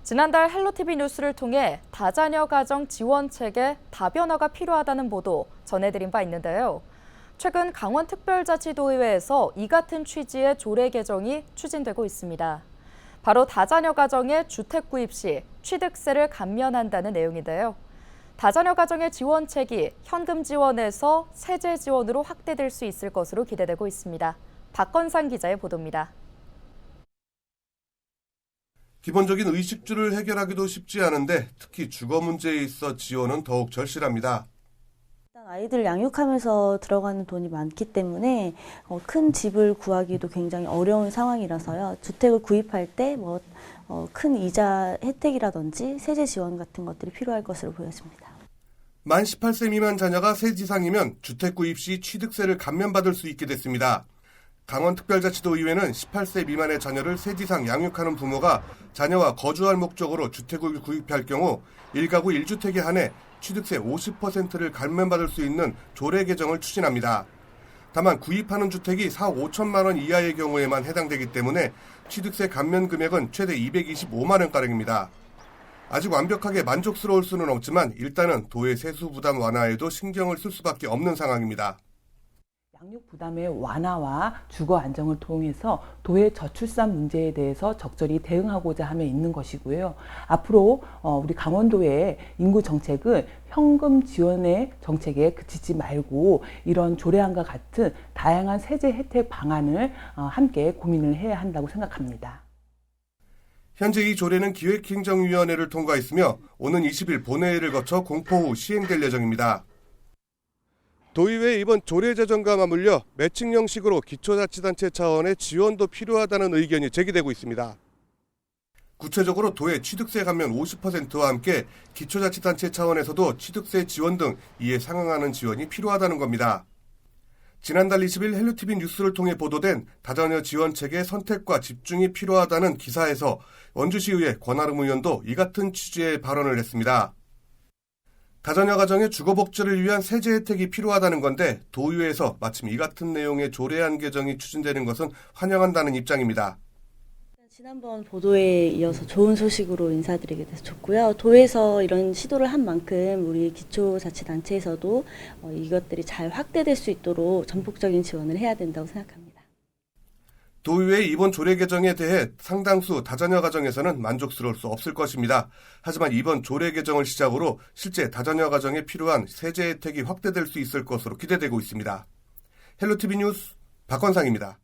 지난달 헬로티비 뉴스를 통해 다자녀 가정 지원책에 다변화가 필요하다는 보도 전해드린 바 있는데요. 최근 강원특별자치도의회에서 이 같은 취지의 조례 개정이 추진되고 있습니다. 바로 다자녀 가정의 주택 구입 시 취득세를 감면한다는 내용인데요. 다자녀 가정의 지원책이 현금 지원에서 세제 지원으로 확대될 수 있을 것으로 기대되고 있습니다. 박건상 기자의 보도입니다. 기본적인 의식주를 해결하기도 쉽지 않은데 특히 주거 문제에 있어 지원은 더욱 절실합니다. 아이들 양육하면서 들어가는 돈이 많기 때문에 큰 집을 구하기도 굉장히 어려운 상황이라서요. 주택을 구입할 때 큰 이자 혜택이라든지 세제 지원 같은 것들이 필요할 것으로 보여집니다. 만 18세 미만 자녀가 세지상이면 주택 구입 시 취득세를 감면받을 수 있게 됐습니다. 강원특별자치도의회는 18세 미만의 자녀를 세지상 양육하는 부모가 자녀와 거주할 목적으로 주택을 구입할 경우 1가구 1주택에 한해 취득세 50%를 감면받을 수 있는 조례 개정을 추진합니다. 다만 구입하는 주택이 4억 5천만 원 이하의 경우에만 해당되기 때문에 취득세 감면 금액은 최대 225만 원가량입니다. 아직 완벽하게 만족스러울 수는 없지만 일단은 도의 세수 부담 완화에도 신경을 쓸 수밖에 없는 상황입니다. 양육 부담의 완화와 주거 안정을 통해서 도의 저출산 문제에 대해서 적절히 대응하고자 하며 있는 것이고요. 앞으로 우리 강원도의 인구 정책은 현금 지원의 정책에 그치지 말고 이런 조례안과 같은 다양한 세제 혜택 방안을 함께 고민을 해야 한다고 생각합니다. 현재 이 조례는 기획행정위원회를 통과했으며 오는 20일 본회의를 거쳐 공포 후 시행될 예정입니다. 도의회 이번 조례 제정과 맞물려 매칭 형식으로 기초자치단체 차원의 지원도 필요하다는 의견이 제기되고 있습니다. 구체적으로 도의 취득세 감면 50%와 함께 기초자치단체 차원에서도 취득세 지원 등 이에 상응하는 지원이 필요하다는 겁니다. 지난달 20일 헬로티비 뉴스를 통해 보도된 다자녀 지원책의 선택과 집중이 필요하다는 기사에서 원주시의회 권아름 의원도 이 같은 취지의 발언을 했습니다. 다자녀 가정의 주거 복지를 위한 세제 혜택이 필요하다는 건데 도의회에서 마침 이 같은 내용의 조례안 개정이 추진되는 것은 환영한다는 입장입니다. 지난번 보도에 이어서 좋은 소식으로 인사드리게 돼서 좋고요. 도에서 이런 시도를 한 만큼 우리 기초자치단체에서도 이것들이 잘 확대될 수 있도록 전폭적인 지원을 해야 된다고 생각합니다. 도의회의 이번 조례 개정에 대해 상당수 다자녀 가정에서는 만족스러울 수 없을 것입니다. 하지만 이번 조례 개정을 시작으로 실제 다자녀 가정에 필요한 세제 혜택이 확대될 수 있을 것으로 기대되고 있습니다. 헬로티비 뉴스 박건상입니다.